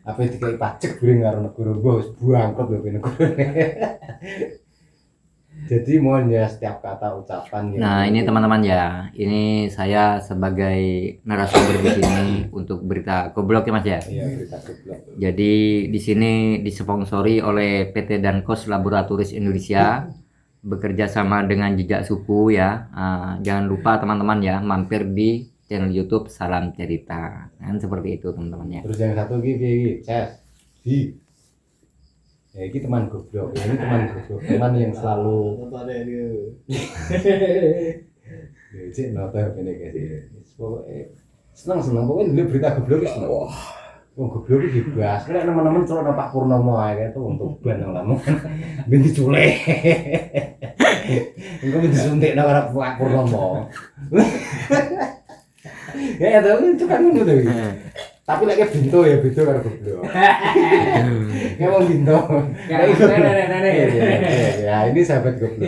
Apa dikai pajak guring karo negara bos bangkrut lho negara. Jadi mohon ya setiap kata ucapan Nah, ini teman-teman ya. Ini saya sebagai narasumber di sini untuk berita goblok ya Mas ya. Iya, berita goblok. Jadi di sini disponsori oleh PT Dankos Laboratoris Indonesia bekerja sama dengan Jejak Suku ya. Jangan lupa teman-teman ya mampir di channel YouTube Salam Cerita. Kan seperti itu teman-teman ya. Terus yang satu iki piye iki? Ces. Di. Ya iki teman goblok. Ya, ini teman goblok. Teman yang selalu ya cek nonton ini guys. Pokoknya seneng pokoknya dulu berita goblok itu seneng. Wong goblok iki dibahas. Nek teman-teman celok Pak Purnomo ae itu untuk ban yang lama. Ben diculek. Engko disuntik nang Pak Purnomo. Ya itu kan ngono to. Tapi lek bintu ya beda karo goblok. Kayak wong bintu. Ya ini sahabat goblok.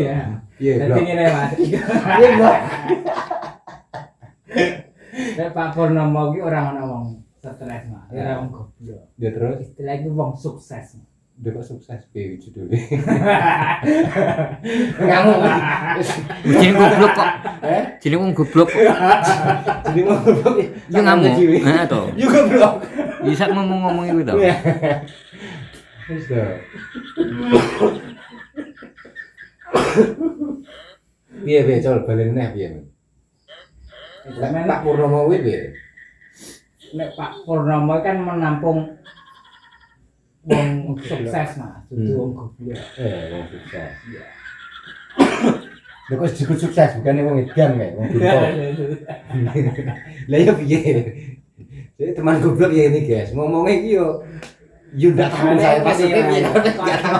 Iya, Jadi blok. ngene Mas. Iya, blok. Nek Pak Purnomo ki ora ono wong stres Mas. Ora wong goblok. Dia terus Istilah iki wong sukses. dia kok sukses piye judulnya. Ngamuk. Jeneng goblok kok. Eh? Jeneng wong goblok kok. Jadi mau goblok. Yo ngamuk. Heeh to. Yo goblok. Bisa ngomong-ngomong itu to. Wis to. Piye coba balen neh piye. Lek Pak Purnomo kuwi piye? Nek Pak Purnomo kan menampung wong sukses Mas, itu wong goblok. Wong sukses. Iya. Lha kok disebut sukses bukan wong edan kae, wong bintu. Lah ya piye? Jadi teman goblok ya ini guys, ngomongnya iki yo ndak tahu saya maksudnya piye ndak tahu.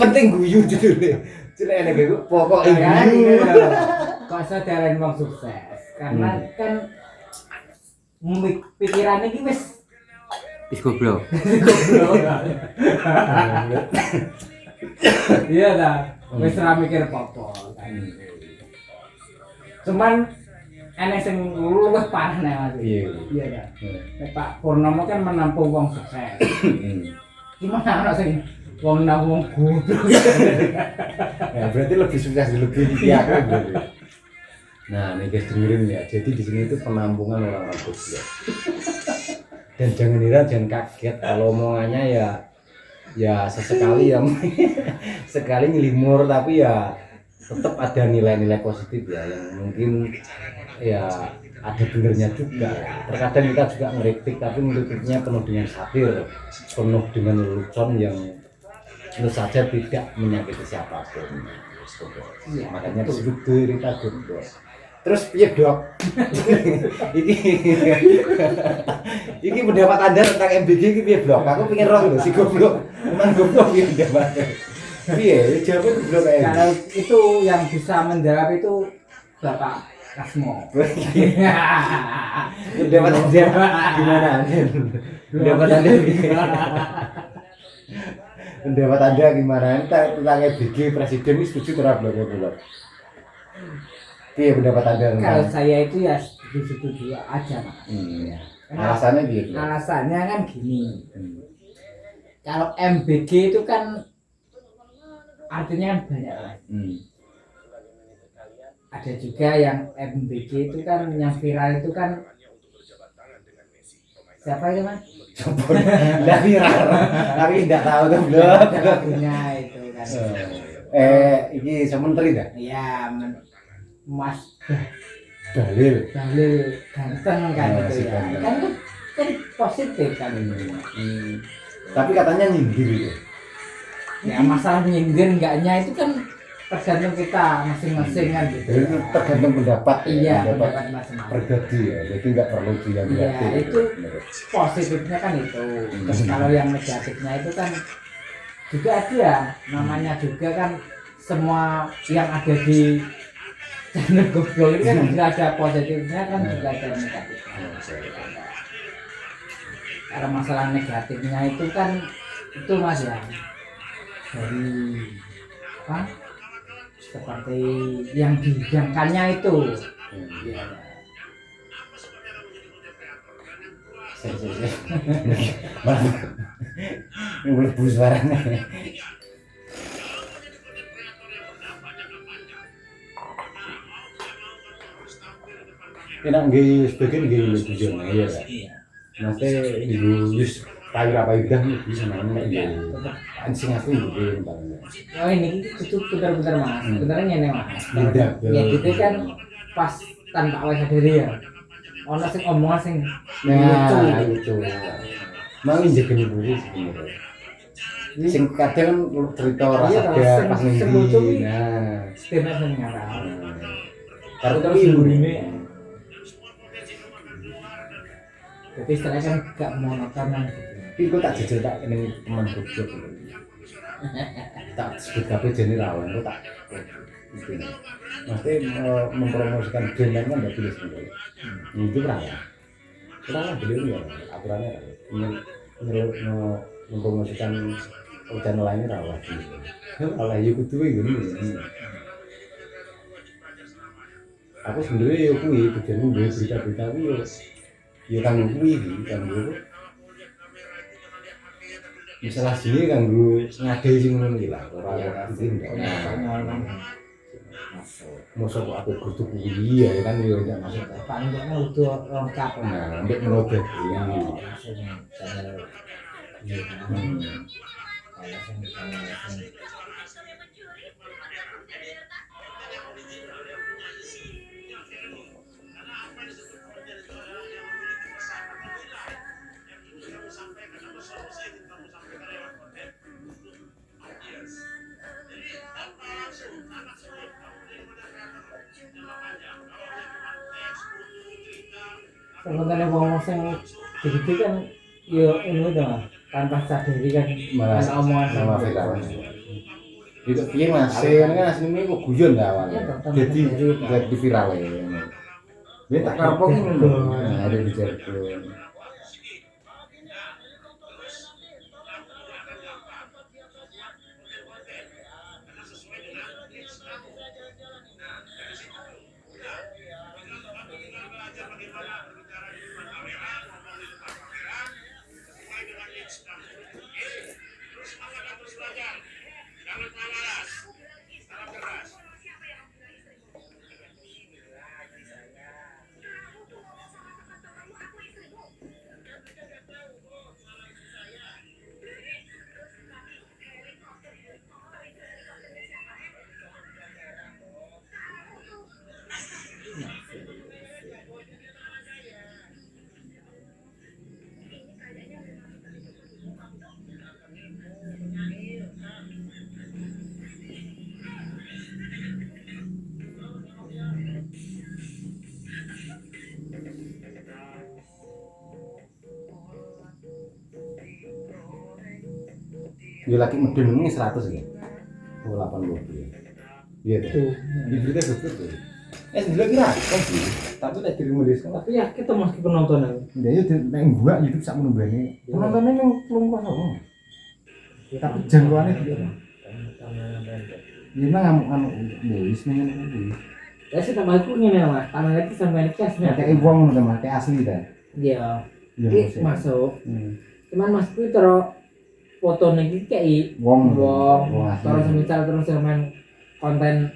Penting guyu judulnya. Jelek nek pokok guyu. Kok sadaren wong sukses? Karena kan pikirannya iki wis Wis goblok. iya ta, wis ora mikir apa-apa kan. Cuman enek sing luwih parah nek Mas. Iya ta. Nek Pak Purnomo kan menampung wong sukses. Gimana ana sing wong nampung goblok. Ya berarti lebih sukses lebih di aku berarti. Nah, nih guys dengerin ya. Jadi di sini itu penampungan orang-orang goblok. Dan jangan heran, jangan kaget kalau omongannya ya sesekali ya sekali nyelimur, tapi ya tetap ada nilai-nilai positif ya yang mungkin ya ada benernya juga. Terkadang kita juga ngeritik, tapi ngeritiknya penuh dengan satir, penuh dengan lelucon yang tentu saja tidak menyakiti siapapun. Makanya disebut derita goblok. Terus piye dok? Iki pendapat Anda tentang MBG iki piye blok? Aku pengen roh lho si goblok. Cuman goblok piye pendapatnya? Piye jawabnya goblok kayak. Kalau itu yang bisa menjawab itu Bapak Kasmo. Pendapat Anda gimana Anda? Pendapat Anda gimana? Pendapat Anda gimana? Tentang MBG presiden ini setuju terhadap blok. Iya pendapat Anda. Kalau saya itu ya setuju aja Mas. Alasannya gitu. Alasannya kan gini. Kalau MBG itu kan artinya kan banyak Mas. Ada juga yang MBG itu kan yang viral itu kan siapa itu Mas? Nggak viral, tapi nggak tahu tuh blok. Lagunya itu kan. Ini sementri dah. Iya, Mas Dalil. ganteng kan Oh, itu si ya. ganteng. Kan positif kan ini. Tapi katanya nyindir itu. Ya masalah nyindir enggaknya itu kan tergantung kita masing-masing kan gitu. Jadi itu tergantung pendapat. Iya, pendapat pendapat masing-masing. pribadi ya. Jadi nggak perlu diambil. Iya, itu positifnya kan itu. Terus kalau yang negatifnya itu kan juga ada namanya juga kan semua yang ada di channel goblok ini kan juga ada positifnya kan juga ada negatifnya. Kalau masalah negatifnya itu kan itu Mas ya dari apa seperti yang dihidangkannya itu. Iya. Ini boleh bu suaranya. Enak nggih sebagian nggih tujuan ya kan. Nanti Yus tahu apa itu dah bisa namanya ya. Ansing aku nggih bang. Oh ini itu benar-benar Mas. Sebenarnya ini Mas. Tidak. Ya gitu kan pas tanpa awal sadari ya. Ono sing omongan sing Nah, lucu. Mau njegeni buri sebenarnya. Sing kadang cerita ora Iya, ada sing- pas sing ngendi. lucu kuwi. Nah, setiap sing ngarang. karo Terus tapi burine. Jadi istilahnya kan gak monoton kan gitu. iku tak jajal tak ning teman goblok. Tak sebut kabeh jene rawan kok tak. Maksudnya mempromosikan brand lain kan nggak boleh sebenarnya. Itu rawan. Kenapa beliau ya aturannya mempromosikan channel lainnya rawan. Alah ya kudu gini. Aku sebenarnya ya kuwi tujuanku duwe berita-berita kuwi ya kanggo kuwi kanggo misalnya sini kanggo ngadai sing ngono iki lah ora iki ndak. Mosok kok aku kudu kuwi ya kan yo ndak masuk. Paling enggak udah lengkap lah. Nah, mbek merodet iki. Maksudnya channel iya kan. Alasan alasan. Sebenarnya ngomong sing begitu kan ya ini udah tanpa sadari kan Malah ada omongan nama sing- viral. Itu piye Mas? Kan asline kok guyon ta awalnya. Iya, toh, Jadi temen jadi viral ya. Dia tak karepok ngono. Nah, ada di jargon. Yo lagi medun ini 100 ya. 80. Iya tuh. Di berita betul tuh. Sendiri kira kan sih. Tapi lek dirimu dhewe kan. Tapi ya kita masih penonton ya. Ndak yo nek gua YouTube sak ngono bene. Penontonnya yang 30. Tapi jangkauannya tidak. Iya mah ngamuk wis ning ngene. Ya sih tambah aku ngene Mas. Tanah lagi sampai kasnya. Kayak wong ngono mah, kayak asli ta. Iya. Iya Iki masuk. Cuman Mas kuwi terus foto iki kayak Wong terus asli. semisal terus main konten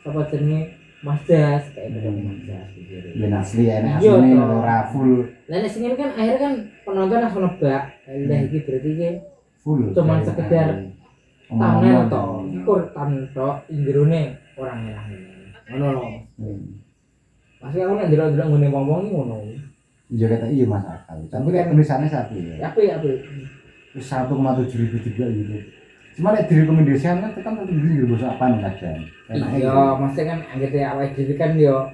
apa jenenge Mas Das kayak gitu Mas Das gitu. Ben asli ya, nek Iya, asline toh. ora full Lah nek sing ini kan akhirnya kan penonton langsung nebak. Lah iki berarti iki full. Cuman sekedar thumbnail to. Iku tanpa injerone orang enak ngene. Ngono lho. Masih aku nek ndelok-ndelok ngene wong-wong iki ngono. Iya kata iya mas akal. Tapi kayak tulisannya satu ya. Apa. Terus 1,7 ribu juga gitu. Cuma nek direkomendasikan kan tekan satu minggu bahasa apa nih kadang. Iya, maksudnya kan anggere awake dhewe kan yo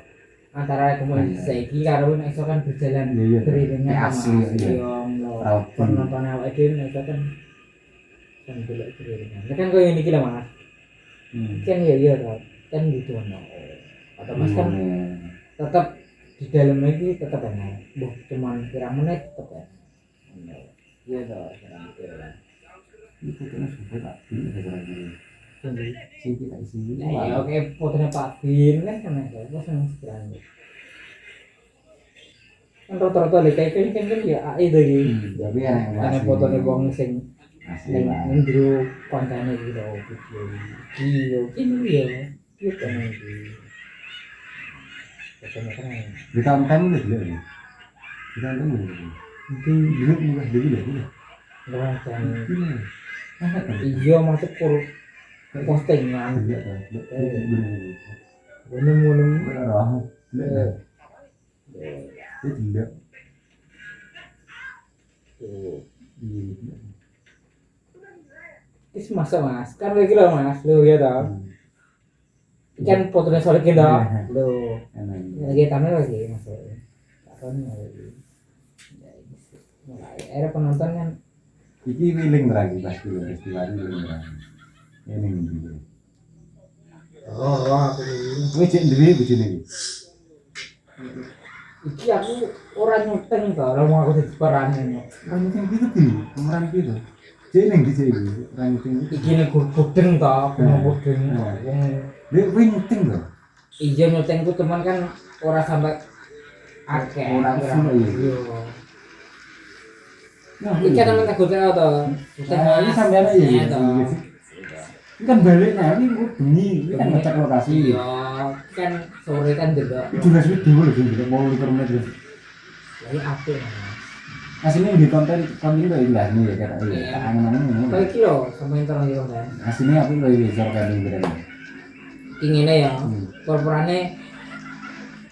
antara komunitas saiki karo nek iso kan berjalan Iya. beriringan Kayak asli iya. Yo, Proud. penonton awake dhewe nek iso kan delok beriringan. Nek kan koyo niki lho Mas. Kan ya iya to. Kan gitu no. Atau Mas kan tetap di dalam lagi tetap enak. Buh, cuman pirang menit tetap enak. Iya toh, pirang menit. Itu kan sudah tak bisa lagi. Sih kita isi. Ya oke, fotonya Pak Bin kan apa seneng sekali. Kan rata-rata lek kayak kan ya AI to iki. Tapi enak Ana fotone wong sing asli lah. ning jero kontene iki lho video. Iya kan iki. Fotonya keren. Di tahun-tahun udah dulu ya. Di tahun-tahun udah. Itu dulu murah dulu ya. Keren kan. Iya. Iya masuk kur postingan. Iya. Gunung-gunung. Itu dulu. Wis masuk Mas. Kan lagi lho Mas. Lho ya toh. Kan fotonya soal kita. Lho. Lagi tampil lagi masuk. Kan lagi. Mulai era penonton kan Iki wiling lagi pasti lo festival wiling lagi. Ini gitu. aku ini. Kowe cek ndewe bojone iki. Iki aku ora nyuteng to, ora mau aku dadi peran ini. Kan itu gitu dulu, pemeran gitu. Cek ning di cek iki, orang itu. Iki nek gudeng to, aku mau gudeng. Wong Lek kowe nyuting lho. iya nyutengku cuman kan ora sampai akeh. Ora full, iya. Nah, Iki kan men tak gudeng to. ini sampean aja ya. to. Ini kan balik nah, ini bengi, ini kan ngecek lokasi. Iya, kan sore kan delok. Ini durasi dulu loh, jadi mau 5 menit loh. Lagi apik Mas. Aslinya di konten itu ilah nih ya kata Iya. iya. Angen-angen ini. Kayak iki lho, sampeyan terus yo kan. Aslinya aku loh ini soal kandung berani. Iki ngene ya. Korporane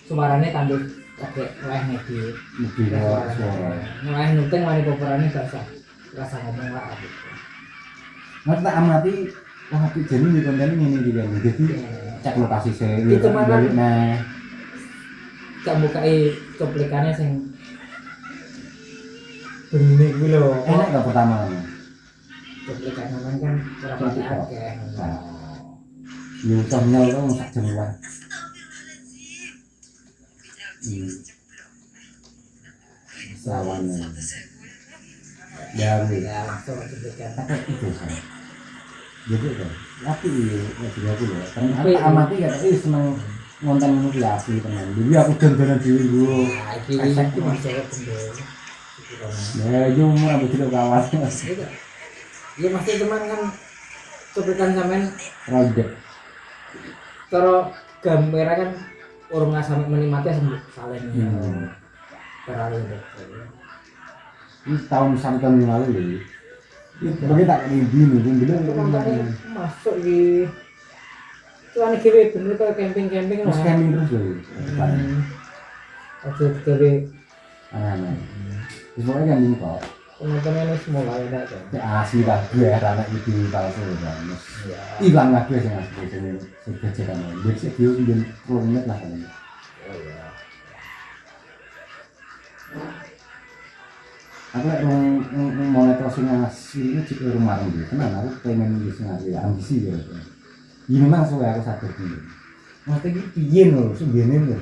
suarane tambah pakai leh ngedit. Lebih ke suara. Ngeleh nuteng mari korporane gak usah. Rasa ngomong lah gitu. Mas tak amati, wah tapi jadi di konten ini juga nih. Jadi cek lokasi saya. Itu mah kan- Nah, Cak bukai cuplikannya sing begini kuwi lho. enak gak pertama? Cuplikan sampean kan ora pati akeh. Ya usah nyel dong sak jam lah. Sawannya. Ya, Ya langsung cuplikan. apa itu saya? Jadi kan, tapi lagi aku loh. Karena Tapi, aku amati kata seneng ngonten itu asli tenan. Jadi aku dan dulu. Nah, iki masuk kendel. Ya, yo umur aku tidak kawas. Iya masih teman kan cuplikan sampean Rodet. cara gambar kan urung nggak sampai menikmati sembuh salin. Terlalu deh. Ini tahun sampai yang lalu loh. Itu bagi tak ini nih, Itu nontonnya masuk di itu aneh kiri bener kayak camping Terus lah. camping terus loh. Oke kiri Aneh. Terus pokoknya camping kok. penontonnya ini semua ada tuh. Ya asli lah gue anak itu palsu kan. Hilang lah gue sih asli sini. Sudah cekan. Dia sih dia udah 10 menit lah kan. Oh iya. aku lek monitor sing asli ini juga rumah gitu. Kenapa aku pengen sing asli ambisi ya. Ini memang suwe aku sadar dulu. Maksudnya iki piye lho, sembene lho.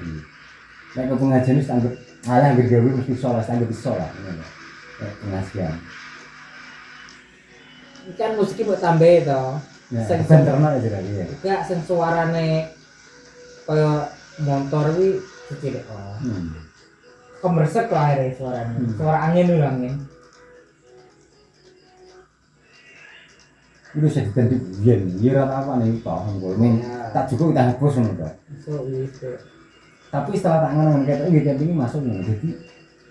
Lek ke pengajian wis anggap alah gawe mesti salah, anggap iso lah ngono. Pengajian. Kan musik buat tambah to. Ya, Sing benerno aja lagi ya. enggak sing suarane kaya motor kuwi kecil kok. Kemersek lah akhirnya suaranya. Suara angin dulu angin. Itu saya ganti biyen, ya ora apa nih toh nggo. Tak cukup kita hapus ngono to. So itu. Tapi setelah tak ngono ketok nggih camping masuk ngono. Jadi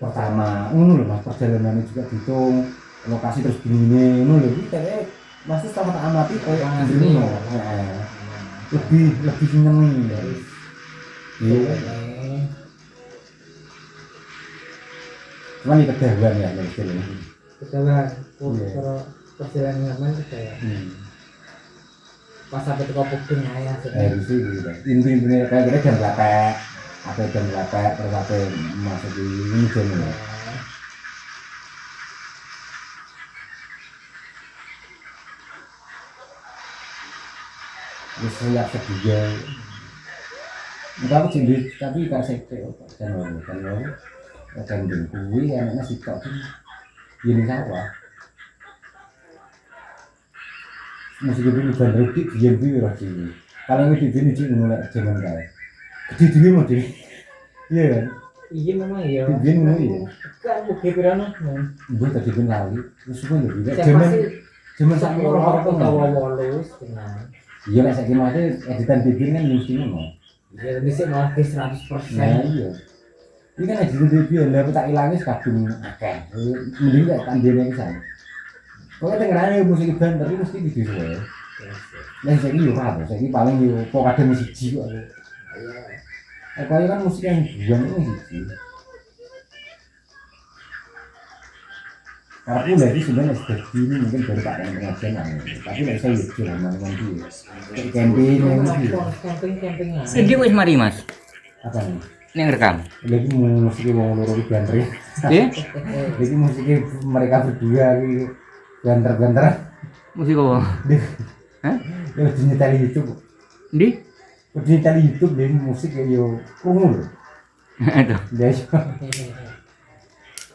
pertama ngono lho Mas, perjalanannya juga dihitung, lokasi terus begini ngono lho. Iki pasti setelah tak amati koyo ngono. Lebih nyenengi. Iya. Cuman ini kedawan ya istilahnya. Kedawan. Iya. Kalau perjalanan zaman kedawan. Pas sampai ke Puding ya. Harus sih gitu. Intinya kayak kita jam berapa? Atau jam berapa? Terus apa masuk di ini jam ini? Terus siap sedia. Tapi jadi tapi kalau saya kan kuwi anaknya si tok ini sawah. Masih gede bandar dik biyen kuwi ora sini. Kalau ini di sini mulai zaman kae. Gede dhewe mau dhewe. Iya kan? Iya memang iya. Biyen ngono ya. Kan bukan pirano. Gue tadi ben lali. Terus gue juga Saya pasti zaman sak orang orang tahu walus dengan. Iya nek saiki mah editan bibir kan mesti ngono. Ya bisa malah ke 100%. Nah iya. Ini kan editan bibir lha tak ilangi kadung akeh. Mending gak tandene iki sana. Kok dengerane musik band tapi mesti video suwe. Lah saiki yo apa? Saiki paling yo kok kadang siji kok. Kaya kan musik yang buang ini siji. Karena aku dari sebenarnya sudah gini mungkin baru tak ada pengajian lah. Tapi nggak saya yuk jalan malam dia. Camping yang gitu. Camping-campingan. Sedih wis mari Mas. Apa nih? Ning rekam. Lagi musiknya mau loro di bantri. Nggih. Lagi musiknya mereka berdua gitu. Banter-banter. Musik apa? Hah? Ya udah nyetel YouTube. Ndi? Udah nyetel YouTube deh musik ya yo kungu loh. Aduh. Guys.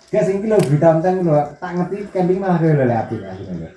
Gak sing iki lho berita tentang lho tak ngerti camping malah kaya lele apik akhirnya.